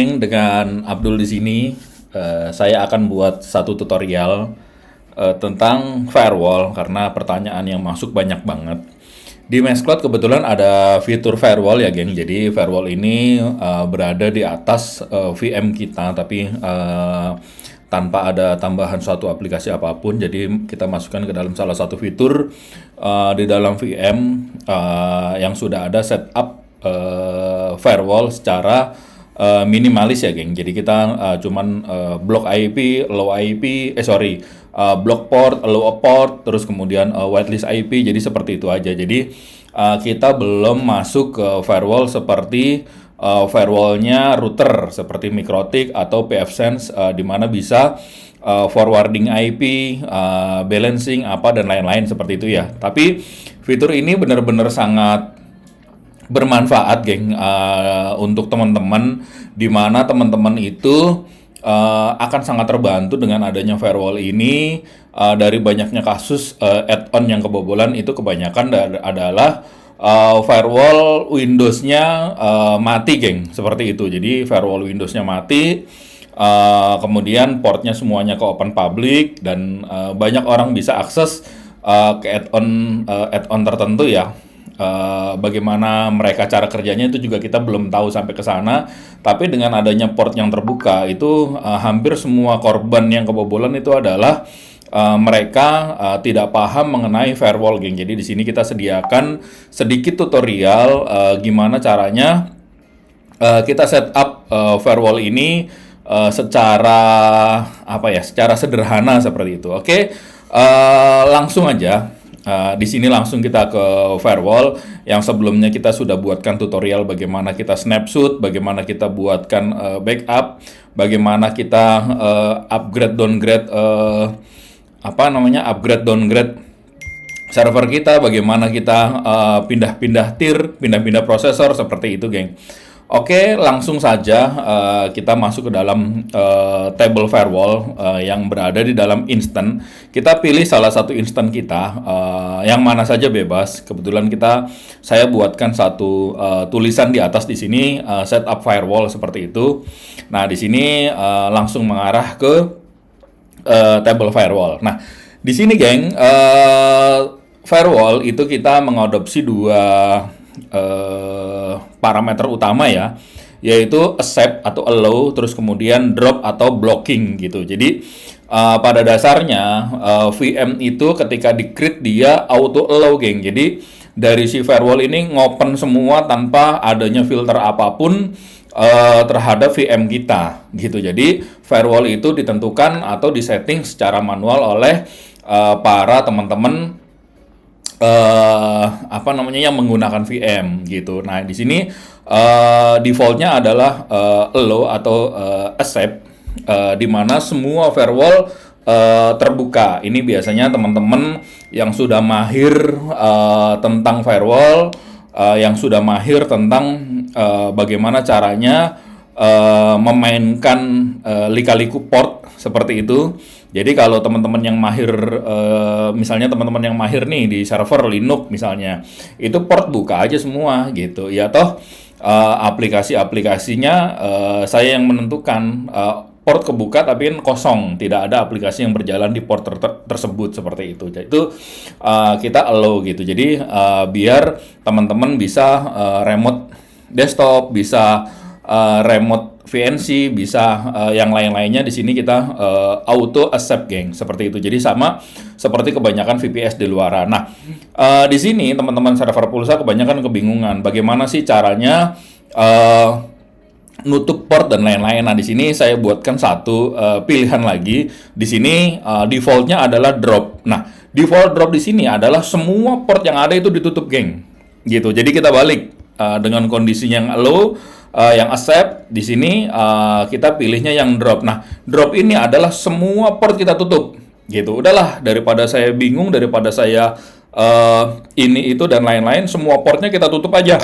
Dengan Abdul di sini, saya akan buat satu tutorial tentang firewall karena pertanyaan yang masuk banyak banget. Di Meshcloud kebetulan ada fitur firewall ya, geng. Jadi firewall ini berada di atas VM kita, tapi tanpa ada tambahan suatu aplikasi apapun. Jadi kita masukkan ke dalam salah satu fitur di dalam VM yang sudah ada setup firewall secara minimalis ya, geng. Jadi kita cuman block IP, low IP, block port, low port, terus kemudian whitelist IP. Jadi seperti itu aja. Jadi kita belum masuk ke firewall seperti firewallnya router seperti Mikrotik atau pfSense, di mana bisa forwarding IP, balancing apa dan lain-lain seperti itu ya. Tapi fitur ini benar-benar sangat bermanfaat, geng, untuk teman-teman, di mana teman-teman itu akan sangat terbantu dengan adanya firewall ini. Dari banyaknya kasus add-on yang kebobolan itu kebanyakan adalah firewall Windows-nya mati, geng, seperti itu. Jadi firewall Windows-nya mati, kemudian portnya semuanya ke open public, dan banyak orang bisa akses ke add-on tertentu ya. Bagaimana mereka cara kerjanya itu juga kita belum tahu sampai ke sana. Tapi dengan adanya port yang terbuka itu hampir semua korban yang kebobolan itu adalah mereka tidak paham mengenai firewall, geng. Jadi di sini kita sediakan sedikit tutorial gimana caranya kita setup firewall ini secara secara sederhana seperti itu. Oke, langsung aja. Di sini langsung kita ke firewall yang sebelumnya kita sudah buatkan tutorial bagaimana kita snapshot, bagaimana kita buatkan backup, bagaimana kita upgrade downgrade upgrade downgrade server kita, bagaimana kita pindah-pindah tier, pindah-pindah prosesor seperti itu, geng. Oke, langsung saja kita masuk ke dalam table firewall yang berada di dalam instant. Kita pilih salah satu instant kita, yang mana saja bebas. Kebetulan saya buatkan satu tulisan di atas di sini, setup firewall seperti itu. Nah, di sini langsung mengarah ke table firewall. Nah, di sini, geng, firewall itu kita mengadopsi dua parameter utama ya, yaitu accept atau allow, terus kemudian drop atau blocking gitu. Jadi pada dasarnya VM itu ketika di-create dia auto allow, geng. Jadi dari si firewall ini ngopen semua tanpa adanya filter apapun terhadap VM kita gitu. Jadi firewall itu ditentukan atau disetting secara manual oleh para teman-teman yang menggunakan VM gitu. Nah, di sini defaultnya adalah allow atau accept, di mana semua firewall terbuka. Ini biasanya teman-teman yang sudah mahir tentang firewall, yang sudah mahir tentang bagaimana caranya memainkan lika-liku port seperti itu. Jadi kalau teman-teman yang mahir, misalnya teman-teman yang mahir nih di server Linux misalnya, itu port buka aja semua gitu. Ya toh aplikasi-aplikasinya saya yang menentukan, port kebuka tapi kan kosong, tidak ada aplikasi yang berjalan di port tersebut seperti itu. Jadi itu kita allow gitu. Jadi biar teman-teman bisa remote desktop, bisa remote VNC, bisa yang lain-lainnya. Di sini kita auto accept, geng, seperti itu. Jadi sama seperti kebanyakan VPS di luaran. Nah, di sini teman-teman server pulsa kebanyakan kebingungan bagaimana sih caranya nutup port dan lain-lain. Nah, di sini saya buatkan satu pilihan lagi. Di sini defaultnya adalah drop. Nah, default drop di sini adalah semua port yang ada itu ditutup, geng. Gitu. Jadi kita balik dengan kondisi yang low, yang accept. Di sini kita pilihnya yang drop. Nah, drop ini adalah semua port kita tutup. Gitu. Udahlah, daripada saya bingung, daripada saya ini itu dan lain-lain, semua portnya kita tutup aja.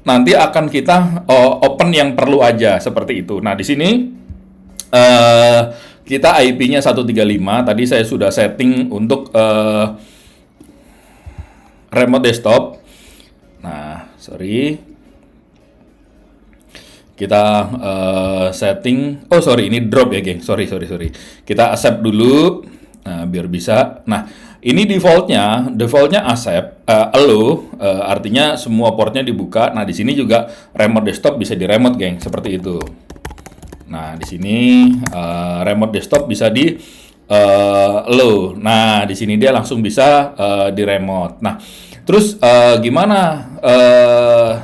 Nanti akan kita open yang perlu aja seperti itu. Nah, di sini kita IP-nya 135. Tadi saya sudah setting untuk remote desktop. Nah, sorry. Kita setting, oh sorry ini drop ya geng, sorry. Kita accept dulu, nah biar bisa. Nah ini defaultnya accept, allow, artinya semua portnya dibuka. Nah di sini juga remote desktop bisa di remote geng, seperti itu. Nah di sini remote desktop bisa di allow. Nah di sini dia langsung bisa di remote. Nah terus gimana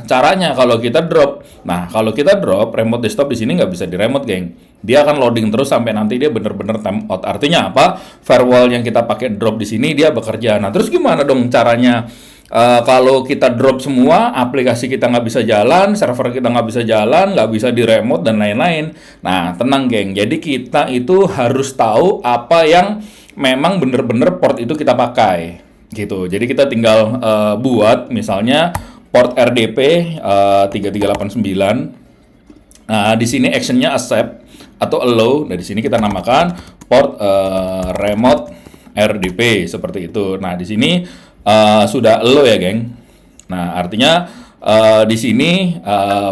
caranya kalau kita drop? Nah, kalau kita drop remote desktop di sini nggak bisa di remote, geng. Dia akan loading terus sampai nanti dia bener-bener time out. Artinya apa? Firewall yang kita pakai drop di sini dia bekerja. Nah, terus gimana dong caranya? Kalau kita drop semua, aplikasi kita nggak bisa jalan, server kita nggak bisa jalan, nggak bisa di remote dan lain-lain. Nah, tenang, geng. Jadi kita itu harus tahu apa yang memang bener-bener port itu kita pakai gitu. Jadi kita tinggal buat misalnya port RDP 3389. Nah, di sini actionnya accept atau allow. Nah, di sini kita namakan port remote RDP seperti itu. Nah, di sini sudah allow ya, geng. Nah, artinya di sini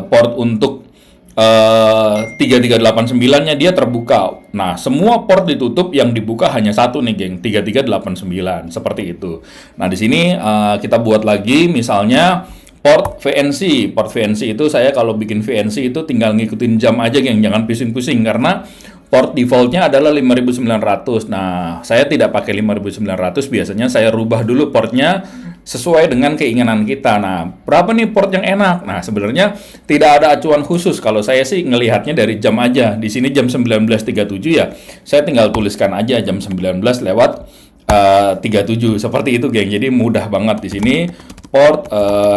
port untuk 3389-nya dia terbuka. Nah, semua port ditutup, yang dibuka hanya satu nih, geng, 3389 seperti itu. Nah, di sini kita buat lagi misalnya port VNC. Port VNC itu saya kalau bikin VNC itu tinggal ngikutin jam aja, geng, jangan pusing-pusing karena port defaultnya adalah 5900. Nah, saya tidak pakai 5900, biasanya saya rubah dulu portnya sesuai dengan keinginan kita. Nah, berapa nih port yang enak? Nah, sebenarnya tidak ada acuan khusus. Kalau saya sih ngelihatnya dari jam aja. Di sini jam 19.37 ya. Saya tinggal tuliskan aja jam 19 lewat 37. Seperti itu, geng. Jadi mudah banget di sini port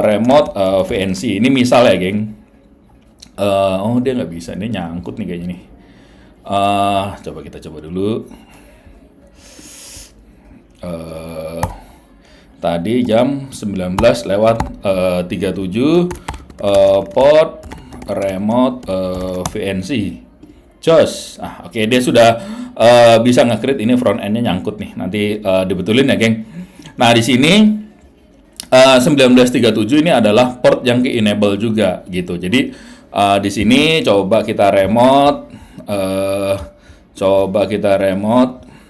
remote VNC. Ini misal ya, geng. Oh, dia nggak bisa. Ini nyangkut nih kayaknya nih. Coba kita coba dulu. Tadi jam 19 lewat 37 port remote VNC. Jos. Oke, dia sudah bisa nge-create. Ini front end-nya nyangkut nih. Nanti dibetulin ya, geng. Nah, di sini 1937 ini adalah port yang ke-enable juga gitu. Jadi di sini coba kita remote.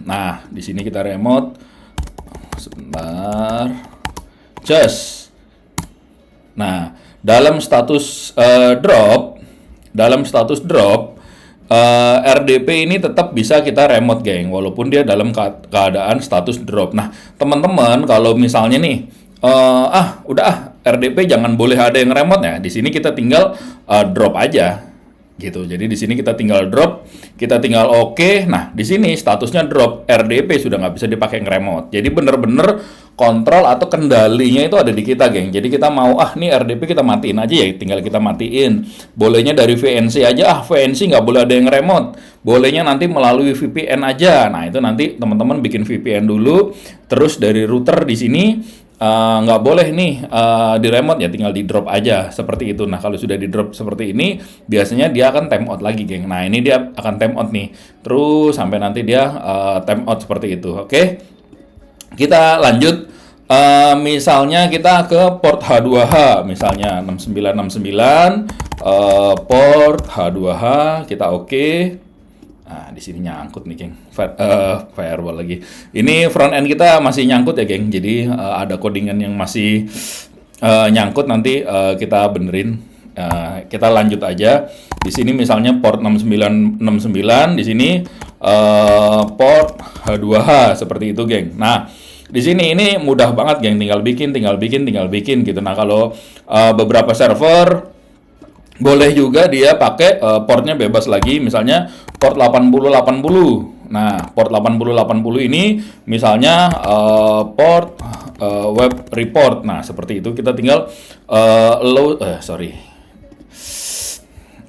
Nah, di sini kita remote. Sebentar. Just. Nah, dalam status drop, RDP ini tetap bisa kita remote, geng, walaupun dia dalam keadaan status drop. Nah, teman-teman kalau misalnya nih RDP jangan boleh ada yang remote ya. Di sini kita tinggal drop aja. Gitu. Jadi di sini kita tinggal drop, kita tinggal oke. Nah, di sini statusnya drop, RDP sudah nggak bisa dipakai nge-remote. Jadi bener-bener kontrol atau kendalinya itu ada di kita, geng. Jadi kita mau nih RDP kita matiin aja ya, tinggal kita matiin. Bolehnya dari VNC aja, VNC nggak boleh ada yang remote. Bolehnya nanti melalui VPN aja. Nah, itu nanti teman-teman bikin VPN dulu, terus dari router di sini nggak boleh nih di remote ya, tinggal di drop aja seperti itu. Nah, kalau sudah di drop seperti ini biasanya dia akan time out lagi, geng. Nah, ini dia akan time out nih terus sampai nanti dia time out seperti itu. Oke, kita lanjut. Misalnya kita ke port H2H misalnya 6969 port H2H kita oke. Nah, di sini nyangkut nih, geng. Firewall lagi. Ini front end kita masih nyangkut ya, geng. Jadi ada codingan yang masih nyangkut, nanti kita benerin. Kita lanjut aja. Di sini misalnya port 6969, di sini port H2H seperti itu, geng. Nah, di sini ini mudah banget, geng. Tinggal bikin gitu. Nah, kalau beberapa server boleh juga dia pakai portnya bebas lagi, misalnya port 8080. Nah, port 8080 ini misalnya port web report. Nah, seperti itu kita tinggal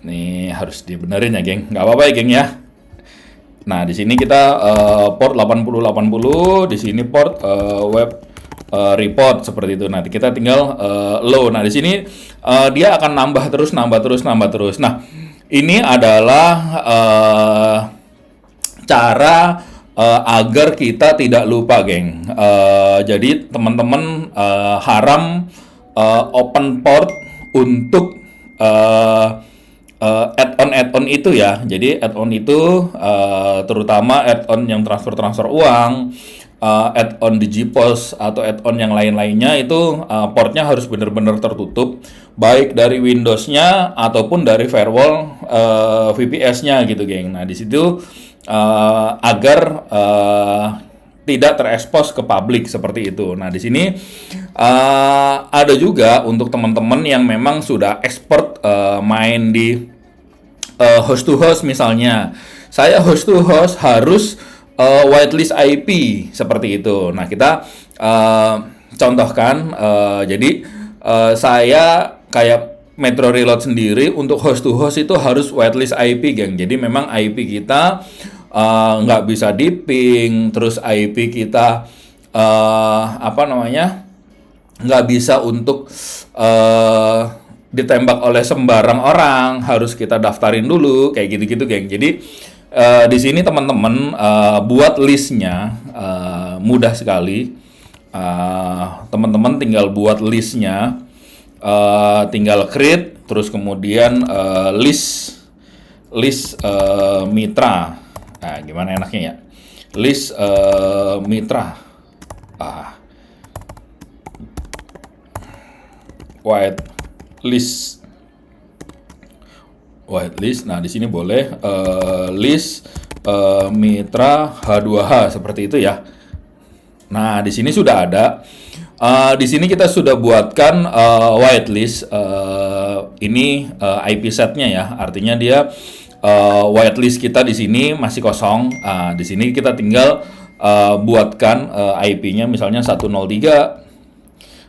Nih harus dibenerin ya, geng. Nggak apa-apa ya, geng ya. Nah, di sini kita port 8080, di sini port web report seperti itu. Nanti kita tinggal low. Nah, di sini dia akan nambah terus. Nah, ini adalah cara agar kita tidak lupa, geng. Jadi teman-teman open port untuk add-on itu ya. Jadi add-on itu terutama add-on yang transfer uang, add-on DigiPos atau add-on yang lain-lainnya itu portnya harus benar-benar tertutup, baik dari Windows-nya ataupun dari firewall VPS-nya gitu, geng. Nah, di situ agar tidak terekspos ke publik seperti itu. Nah, di sini ada juga untuk teman-teman yang memang sudah expert main di host to host misalnya. Saya host to host harus whitelist IP seperti itu. Nah, kita contohkan jadi saya kayak Metro Reload sendiri untuk host to host itu harus whitelist IP, geng. Jadi memang IP kita nggak bisa di ping, terus IP kita nggak bisa untuk ditembak oleh sembarang orang, harus kita daftarin dulu kayak gitu-gitu, geng. Jadi di sini teman-teman buat listnya mudah sekali. Teman-teman tinggal buat listnya, tinggal create, terus kemudian list mitra. Nah, gimana enaknya ya? List mitra. Whitelist. Nah, di sini boleh list mitra H2H seperti itu ya. Nah, di sini sudah ada. Di sini kita sudah buatkan whitelist. Ini IP setnya ya. Artinya dia whitelist kita di sini masih kosong. Di sini kita tinggal buatkan IP-nya misalnya 103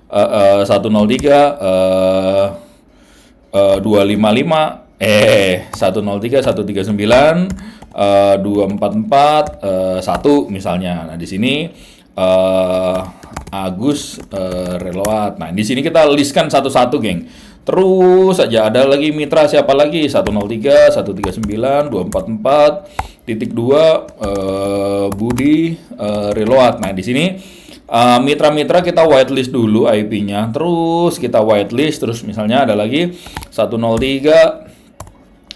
255 103 139 244 1 misalnya. Nah, di sini Agus Reload. Nah, di sini kita listkan satu-satu, geng. Terus saja ada lagi mitra siapa lagi? 103 139 244.2 Budi Reload. Nah, di sini mitra-mitra kita whitelist dulu IP-nya. Terus kita whitelist, terus misalnya ada lagi 103.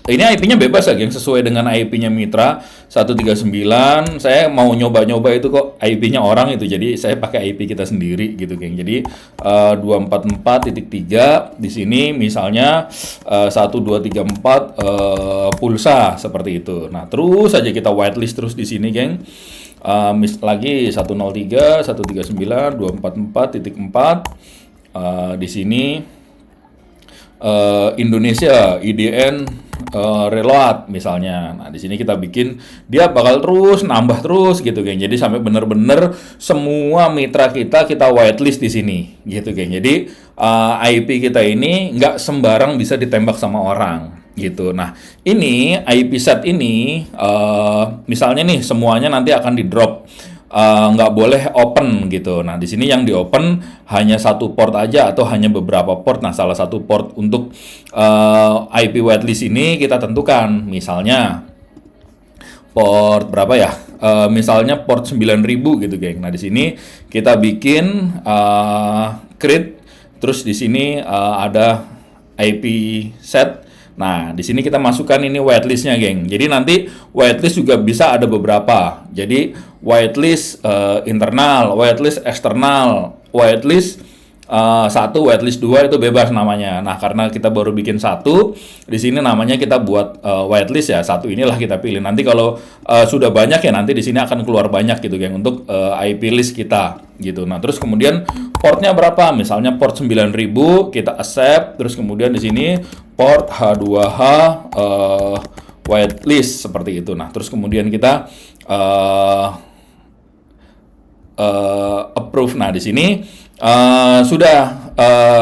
Ini IP-nya bebas ya, geng, sesuai dengan IP-nya mitra 139. Saya mau nyoba-nyoba itu kok IP-nya orang itu, jadi saya pakai IP kita sendiri gitu, geng. Jadi 244.3 di sini misalnya 1234 pulsa seperti itu. Nah, terus saja kita whitelist terus di sini, geng. Lagi 103 139 244.4 di sini Indonesia IDN Reload misalnya. Nah, di sini kita bikin, dia bakal terus nambah terus gitu, geng. Jadi sampai bener-bener semua mitra kita whitelist di sini gitu, geng. Jadi IP kita ini nggak sembarang bisa ditembak sama orang gitu. Nah, ini IP set ini misalnya nih semuanya nanti akan di drop, nggak boleh open gitu. Nah, di sini yang di open hanya satu port aja atau hanya beberapa port. Nah, salah satu port untuk IP whitelist ini kita tentukan, misalnya port berapa ya? Misalnya port 9000 gitu, geng. Nah, di sini kita bikin create, terus di sini ada IP set. Nah, di sini kita masukkan ini whitelistnya, geng. Jadi nanti whitelist juga bisa ada beberapa. Jadi whitelist internal, whitelist eksternal, whitelist 1, whitelist 2 itu bebas namanya. Nah, karena kita baru bikin 1, di sini namanya kita buat whitelist ya. 1 inilah kita pilih. Nanti kalau sudah banyak ya nanti di sini akan keluar banyak gitu, geng, untuk IP list kita gitu. Nah, terus kemudian portnya berapa? Misalnya port 9000 kita accept, terus kemudian di sini port H2H whitelist seperti itu. Nah, terus kemudian kita approve. Nah, di sini sudah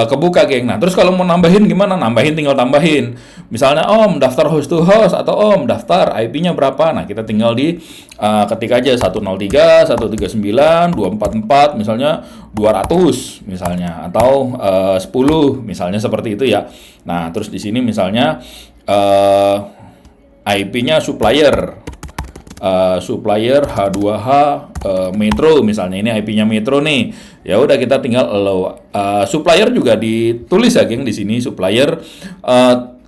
kebuka, geng. Nah, terus kalau mau nambahin gimana? Tinggal tambahin. Misalnya Om daftar host to host atau Om daftar IP-nya berapa? Nah, kita tinggal di ketik aja 103 139 244 misalnya 200 misalnya, atau 10 misalnya seperti itu ya. Nah, terus di sini misalnya IP-nya supplier H2H Metro misalnya, ini IP-nya Metro nih. Ya udah kita tinggal allow. Supplier juga ditulis ya, geng, di sini supplier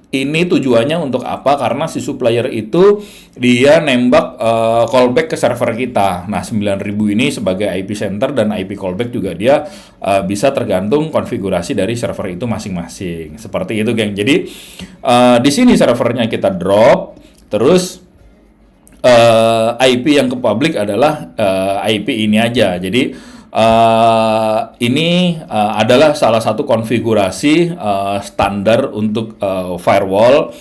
ini tujuannya untuk apa? Karena si supplier itu dia nembak callback ke server kita. Nah, 9.000 ini sebagai IP center dan IP callback juga dia bisa tergantung konfigurasi dari server itu masing-masing. Seperti itu, geng. Jadi di sini servernya kita drop, terus IP yang ke public adalah IP ini aja. Jadi ini adalah salah satu konfigurasi standar untuk firewall.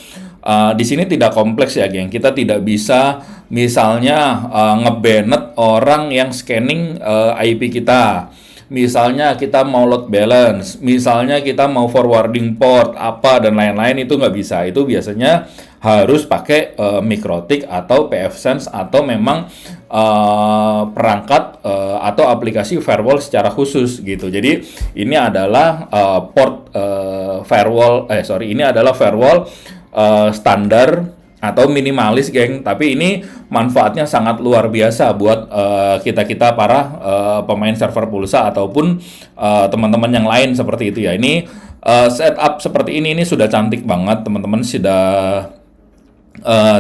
Di sini tidak kompleks ya, geng. Kita tidak bisa misalnya ngebanet orang yang scanning IP kita. Misalnya kita mau load balance, misalnya kita mau forwarding port, apa dan lain-lain, itu nggak bisa. Itu biasanya harus pakai Mikrotik atau pfSense atau memang perangkat atau aplikasi firewall secara khusus gitu. Jadi ini adalah port firewall, ini adalah firewall standar atau minimalis, geng. Tapi ini manfaatnya sangat luar biasa buat kita-kita para pemain server pulsa ataupun teman-teman yang lain seperti itu ya. Ini setup seperti ini sudah cantik banget, teman-teman. Sudah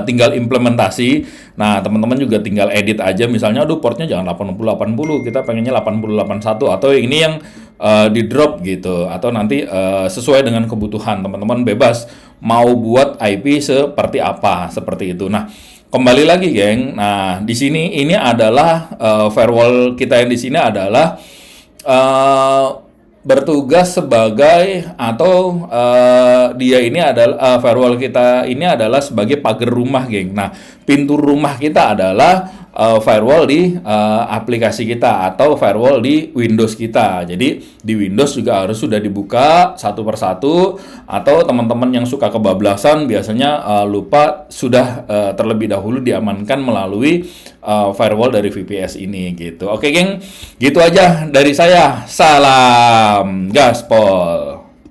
tinggal implementasi. Nah, teman-teman juga tinggal edit aja. Misalnya, aduh portnya jangan 8080, kita pengennya 8081 atau ini yang di drop gitu. Atau nanti sesuai dengan kebutuhan teman-teman, bebas mau buat IP seperti apa, seperti itu. Nah, kembali lagi, geng. Nah, di sini ini adalah firewall kita yang di sini adalah bertugas sebagai atau dia ini adalah firewall kita ini adalah sebagai pagar rumah, geng. Nah, pintu rumah kita adalah firewall di aplikasi kita atau firewall di Windows kita. Jadi di Windows juga harus sudah dibuka satu persatu, atau teman-teman yang suka kebablasan biasanya lupa sudah terlebih dahulu diamankan melalui firewall dari VPS ini gitu. Oke, geng, gitu aja dari saya. Salam gaspol.